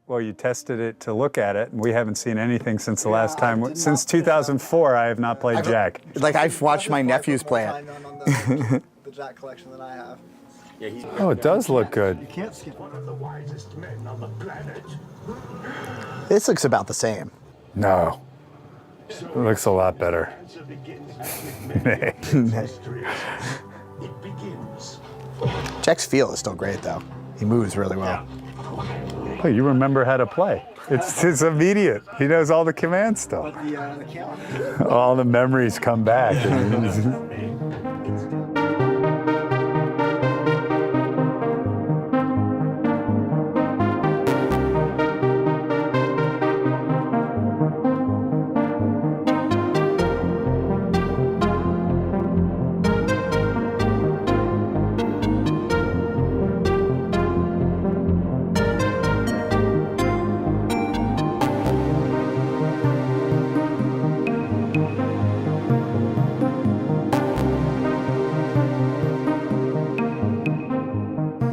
Well, you tested it to look at it, and we haven't seen anything since the last time. Since 2004, I have not played Jak. Like, I've watched my nephews play it. The Jak collection that I have. Oh, it does look good. You can't skip one of the wisest men on the planet. This looks about the same. No. It looks a lot better. Jak's feel is still great, though. He moves really well. Oh, you remember how to play. It's immediate. He knows all the commands still. All the memories come back.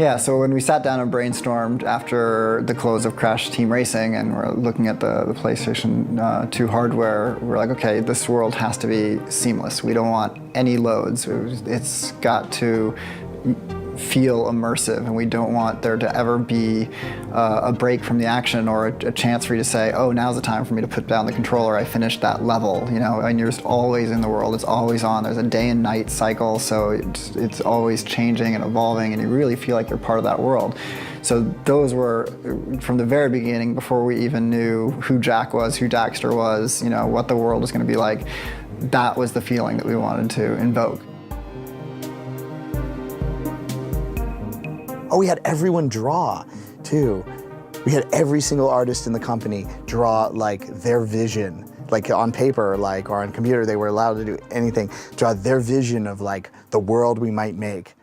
Yeah, so when we sat down and brainstormed after the close of Crash Team Racing and we're looking at the PlayStation 2 hardware, we're like, okay, this world has to be seamless. We don't want any loads. It's got to feel immersive, and we don't want there to ever be a break from the action or a chance for you to say, oh, now's the time for me to put down the controller, I finished that level, you know, and you're just always in the world, it's always on. There's a day and night cycle, so it's always changing and evolving, and you really feel like you're part of that world. So those were, from the very beginning, before we even knew who Jak was, who Daxter was, you know, what the world was going to be like, that was the feeling that we wanted to invoke. Oh, we had everyone draw, too. We had every single artist in the company draw, like, their vision. Like, on paper, like, or on computer, they were allowed to do anything. Draw their vision of, like, the world we might make.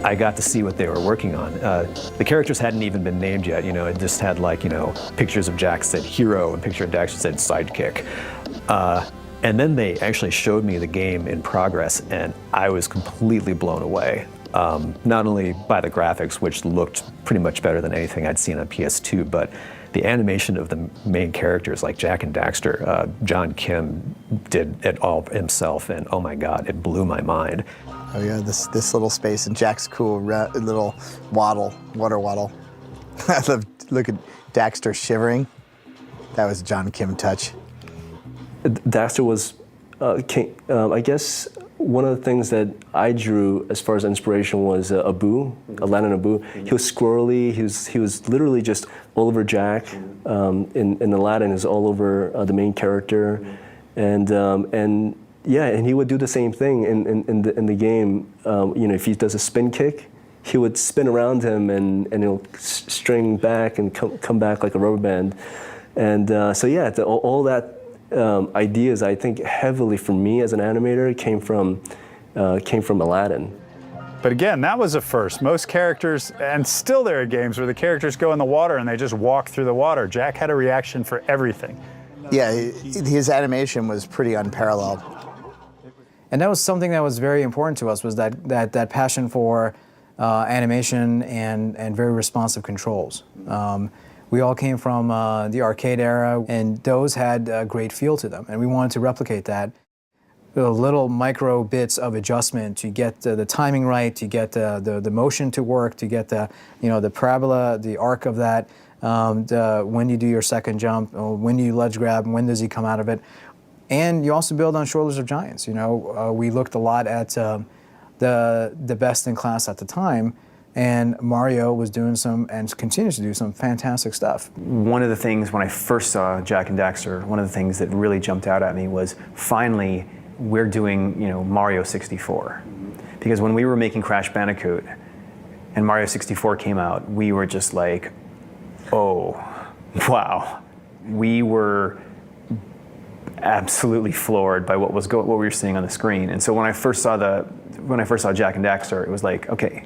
I got to see what they were working on. The characters hadn't even been named yet, you know, it just had, like, you know, pictures of Jak said hero and picture of Daxter said sidekick. And then they actually showed me the game in progress, and I was completely blown away. Not only by the graphics, which looked pretty much better than anything I'd seen on PS2, but the animation of the main characters like Jak and Daxter. John Kim did it all himself, and oh my God, it blew my mind. Oh yeah, this little space, and Jak's cool little water waddle. I love, look at Daxter shivering. That was a John Kim touch. Daxter was, I guess, one of the things that I drew as far as inspiration was Abu, Aladdin Abu. He was squirrely. He was literally just all over Jak. In Aladdin, is all over the main character, and yeah, and he would do the same thing in the game. You know, if he does a spin kick, he would spin around him and he'll string back and come back like a rubber band. And so yeah, all that ideas, I think, heavily for me as an animator came from Aladdin. But again, that was a first. Most characters, and still there are games where the characters go in the water and they just walk through the water. Jak had a reaction for everything. Yeah, his animation was pretty unparalleled. And that was something that was very important to us, was that passion for animation and very responsive controls. We all came from the arcade era, and those had a great feel to them, and we wanted to replicate that. The little micro bits of adjustment to get the timing right, to get the motion to work, to get the parabola, the arc of that, when you do your second jump, when you ledge grab, when does he come out of it. And you also build on shoulders of giants. You know, we looked a lot at the best in class at the time, And Mario was doing some, and continues to do some fantastic stuff. One of the things when I first saw Jak and Daxter, one of the things that really jumped out at me was finally we're doing, Mario 64. Because when we were making Crash Bandicoot and Mario 64 came out, we were just like, oh, wow. We were absolutely floored by what we were seeing on the screen. And so when I first saw Jak and Daxter, it was like, okay,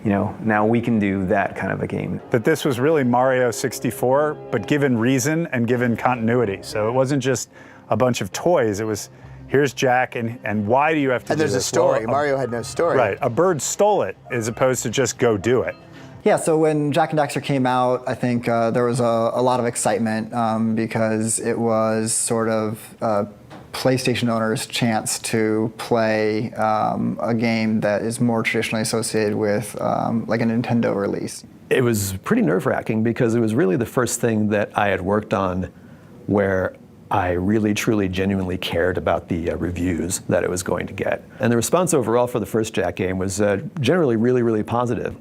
now we can do that kind of a game. But this was really Mario 64, but given reason and given continuity. So it wasn't just a bunch of toys. It was, here's Jak, and why do you have to And do there's this? a story. Well, Mario had no story. Right, a bird stole it as opposed to just go do it. Yeah, so when Jak and Daxter came out, I think there was a lot of excitement because it was sort of PlayStation owners' chance to play a game that is more traditionally associated with like a Nintendo release. It was pretty nerve-wracking because it was really the first thing that I had worked on where I really, truly, genuinely cared about the reviews that it was going to get. And the response overall for the first Jak game was generally really, really positive.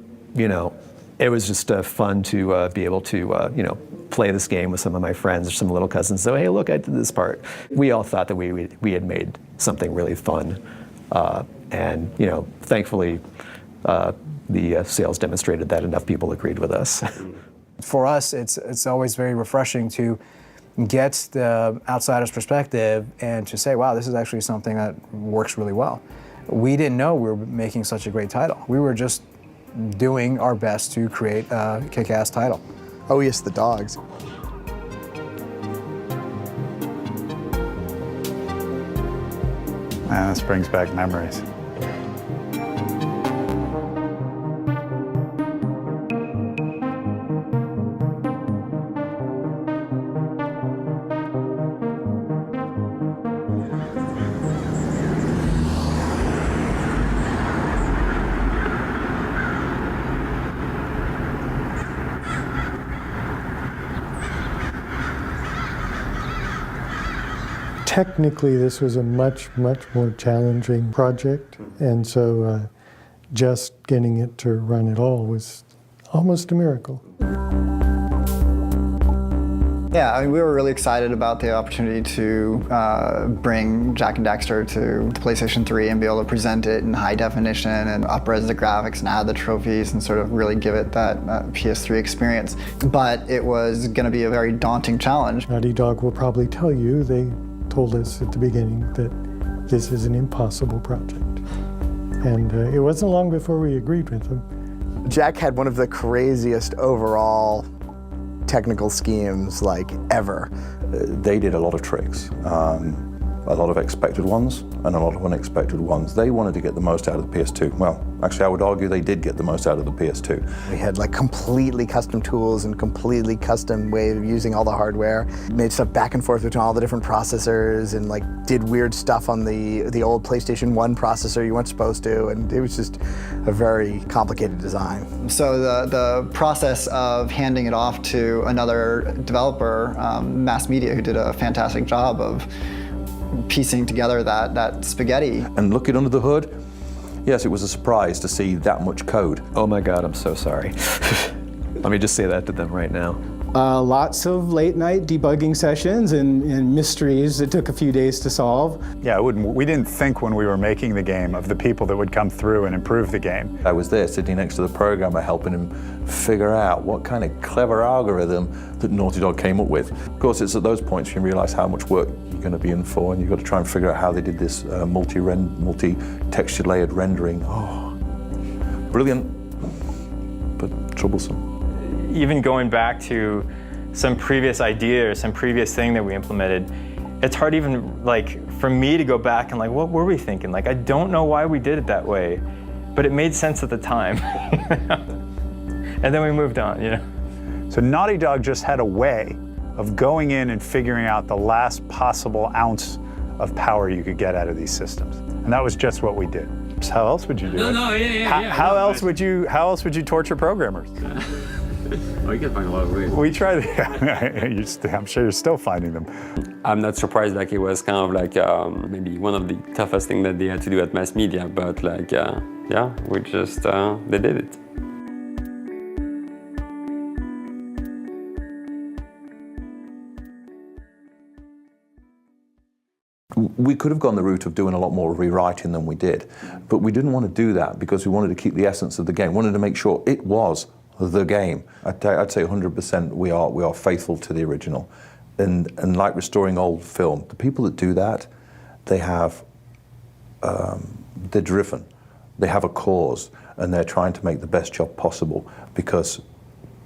It was just fun to be able to, play this game with some of my friends or some little cousins. So, hey, look, I did this part. We all thought that we had made something really fun. And, thankfully, the sales demonstrated that enough people agreed with us. For us, it's always very refreshing to get the outsider's perspective and to say, wow, this is actually something that works really well. We didn't know we were making such a great title. We were just doing our best to create a kick-ass title. Oh yes, the dogs. Man, this brings back memories. Technically, this was a much, much more challenging project, and so just getting it to run at all was almost a miracle. Yeah, I mean, we were really excited about the opportunity to bring Jak and Daxter to the PlayStation 3 and be able to present it in high definition and up-res the graphics and add the trophies and sort of really give it that PS3 experience. But it was going to be a very daunting challenge. Naughty Dog will probably tell you, they told us at the beginning that this is an impossible project. And it wasn't long before we agreed with them. Jak had one of the craziest overall technical schemes ever. They did a lot of tricks, a lot of expected ones and a lot of unexpected ones. They wanted to get the most out of the PS2. Well, actually I would argue they did get the most out of the PS2. We had completely custom tools and completely custom way of using all the hardware. Made stuff back and forth between all the different processors and did weird stuff on the old PlayStation 1 processor you weren't supposed to, and it was just a very complicated design. So the process of handing it off to another developer, Mass Media, who did a fantastic job of piecing together that spaghetti. And looking under the hood, yes, it was a surprise to see that much code. Oh my God, I'm so sorry. Let me just say that to them right now. Lots of late night debugging sessions and mysteries that took a few days to solve. Yeah, we didn't think when we were making the game of the people that would come through and improve the game. I was there sitting next to the programmer helping him figure out what kind of clever algorithm that Naughty Dog came up with. Of course, it's at those points you realize how much work you're going to be in for, and you've got to try and figure out how they did this multi-texture layered rendering. Oh, brilliant, but troublesome. Even going back to some previous idea or some previous thing that we implemented, it's hard even for me to go back and what were we thinking? I don't know why we did it that way, but it made sense at the time. And then we moved on, So Naughty Dog just had a way of going in and figuring out the last possible ounce of power you could get out of these systems. And that was just what we did. So how else would you do it? How else would you torture programmers? Oh, you can find a lot of ways. We tried. I'm sure you're still finding them. I'm not surprised. It was kind of maybe one of the toughest things that they had to do at Mass Media. But yeah, we just they did it. We could have gone the route of doing a lot more rewriting than we did, but we didn't want to do that because we wanted to keep the essence of the game. We wanted to make sure it was the game. I'd say 100% we are faithful to the original. And like restoring old film, the people that do that, they have, they're driven. They have a cause, and they're trying to make the best job possible because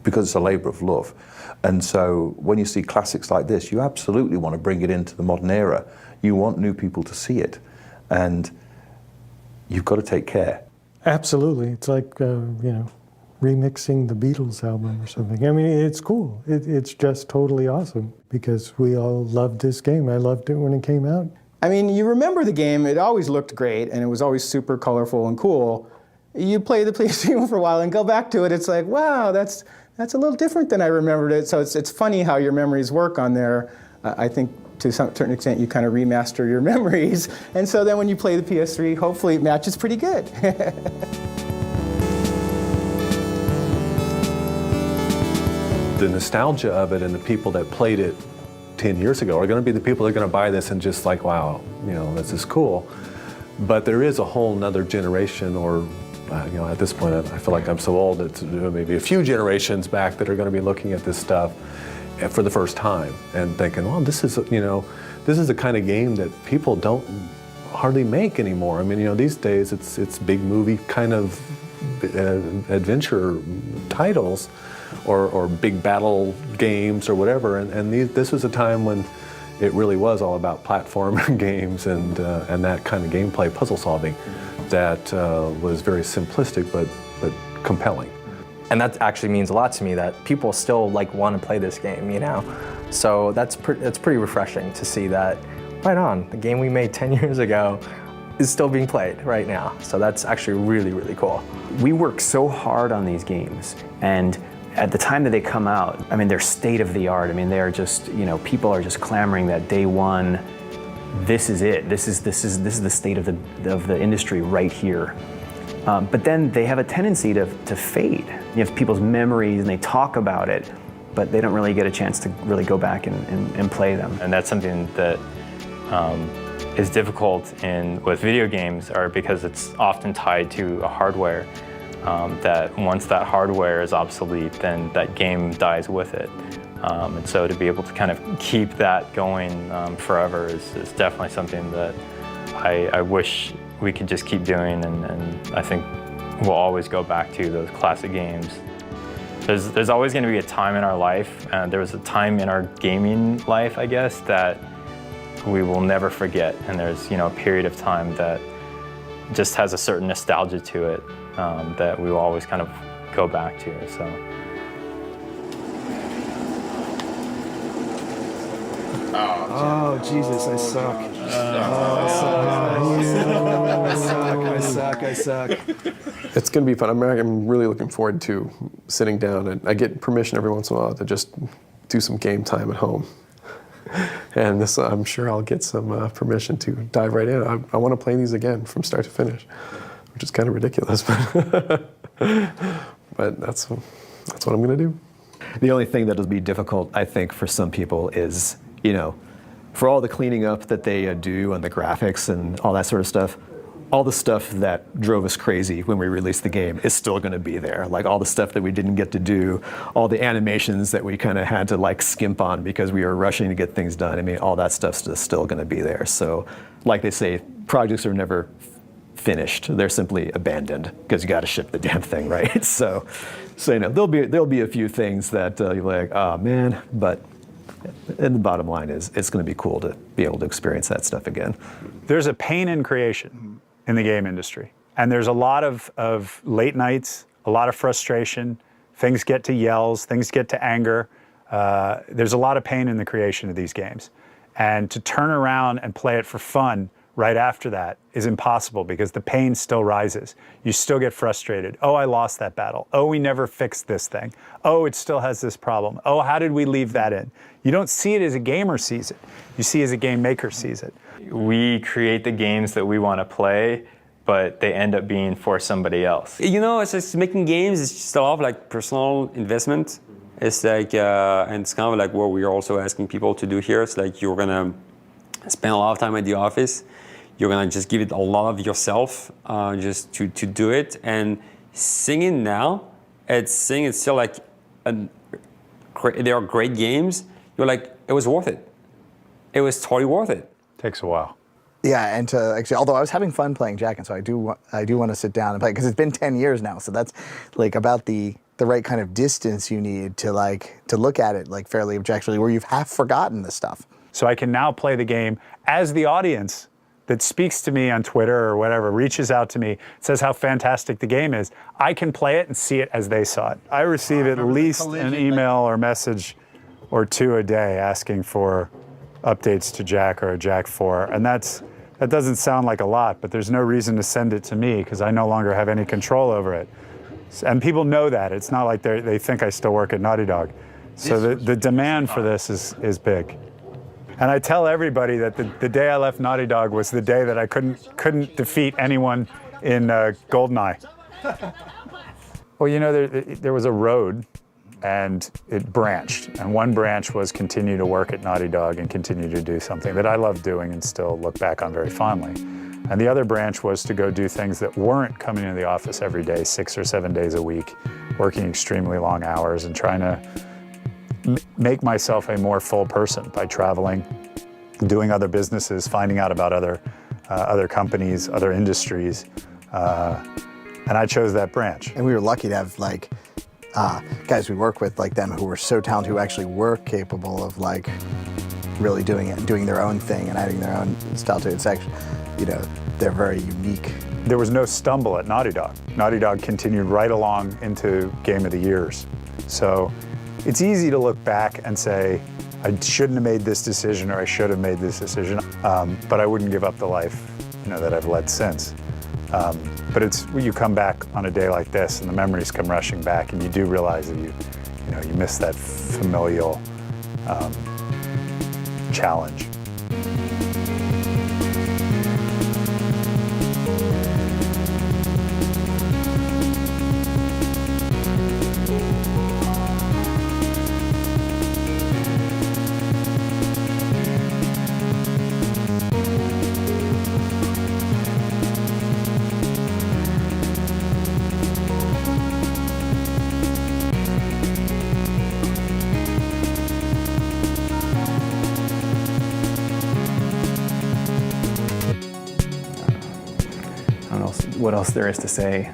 it's a labor of love. And so when you see classics like this, you absolutely want to bring it into the modern era. You want new people to see it, and you've got to take care. Absolutely. It's like, remixing the Beatles album or something. I mean, it's cool. It's just totally awesome because we all loved this game. I loved it when it came out. I mean, you remember the game, it always looked great, and it was always super colorful and cool. You play the PlayStation for a while and go back to it, it's like, wow, that's a little different than I remembered it. So it's funny how your memories work on there. I think to some certain extent you kind of remaster your memories. And so then when you play the PS3, hopefully it matches pretty good. The nostalgia of it and the people that played it 10 years ago are going to be the people that are going to buy this and just like, wow, this is cool. But there is a whole nother generation, or at this point I feel like I'm so old, it's maybe a few generations back that are going to be looking at this stuff for the first time and thinking, well, this is the kind of game that people don't hardly make anymore. I mean, these days it's big movie kind of adventure titles or big battle games or whatever, and this was a time when it really was all about platform games and that kind of gameplay, puzzle solving, that was very simplistic but compelling. And that actually means a lot to me, that people still want to play this game, So that's pretty refreshing to see that, right on, the game we made 10 years ago is still being played right now. So that's actually really, really cool. We work so hard on these games, and at the time that they come out, I mean, they're state of the art. I mean, they're just, people are just clamoring that day one, this is it. This is the state of the industry right here. But then they have a tendency to fade. You have people's memories and they talk about it, but they don't really get a chance to really go back and play them. And that's something that is difficult with video games, because it's often tied to a hardware. That once that hardware is obsolete, then that game dies with it. And so to be able to kind of keep that going forever is definitely something that I wish we could just keep doing, and I think we'll always go back to those classic games. There's always going to be a time in our life, and there was a time in our gaming life, I guess, that we will never forget, and there's a period of time that just has a certain nostalgia to it. That we will always kind of go back to. So. Oh Jesus, I suck. I suck. It's going to be fun. I'm really looking forward to sitting down, and I get permission every once in a while to just do some game time at home. And this, I'm sure I'll get some permission to dive right in. I want to play these again from start to finish, which is kind of ridiculous, but that's what I'm going to do. The only thing that'll be difficult, I think, for some people is, for all the cleaning up that they do and the graphics and all that sort of stuff, all the stuff that drove us crazy when we released the game is still going to be there. Like all the stuff that we didn't get to do, all the animations that we kind of had to skimp on because we were rushing to get things done. I mean, all that stuff's still going to be there. So, like they say, projects are never finished. They're simply abandoned because you got to ship the damn thing, right? So there'll be a few things that you're like, oh man, but. And the bottom line is, it's going to be cool to be able to experience that stuff again. There's a pain in creation in the game industry. And there's a lot of late nights, a lot of frustration. Things get to yells, things get to anger. There's a lot of pain in the creation of these games. And to turn around and play it for fun right after that is impossible because the pain still rises. You still get frustrated. Oh, I lost that battle. Oh, we never fixed this thing. Oh, it still has this problem. Oh, how did we leave that in? You don't see it as a gamer sees it. You see it as a game maker sees it. We create the games that we want to play, but they end up being for somebody else. It's just making games is just a lot of personal investment. It's and it's kind of what we're also asking people to do here. It's you're gonna spend a lot of time at the office. You're gonna just give it a lot of yourself just to do it. And singing now, it's still like, they are great games. You're like, it was worth it. It was totally worth it. Takes a while. Yeah, and to actually, although I was having fun playing Jak, and so I do want to sit down and play, because it's been 10 years now, so that's like about the right kind of distance you need to look at it like fairly objectively, where you've half forgotten this stuff. So I can now play the game as the audience that speaks to me on Twitter or whatever, reaches out to me, says how fantastic the game is. I can play it and see it as they saw it. I receive at least an email or message or two a day asking for updates to Jak or a Jak 4, and that doesn't sound like a lot, but there's no reason to send it to me because I no longer have any control over it. And people know that. It's not like they think I still work at Naughty Dog. So the demand for this is big. And I tell everybody that the day I left Naughty Dog was the day that I couldn't defeat anyone in GoldenEye. Well, you know, there was a road and it branched. And one branch was continue to work at Naughty Dog and continue to do something that I love doing and still look back on very fondly. And the other branch was to go do things that weren't coming into the office every day, 6 or 7 days a week, working extremely long hours and trying to make myself a more full person by traveling, doing other businesses, finding out about other companies, other industries. And I chose that branch. And we were lucky to have guys we work with like them who were so talented, who actually were capable of really doing it and doing their own thing and adding their own style to it. It's actually, they're very unique. There was no stumble at Naughty Dog. Naughty Dog continued right along into Game of the Years. So it's easy to look back and say, I shouldn't have made this decision or I should have made this decision, but I wouldn't give up the life that I've led since. But it's you come back on a day like this and the memories come rushing back and you do realize that you miss that familial challenge. What else there is to say.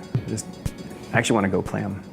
I actually want to go play them.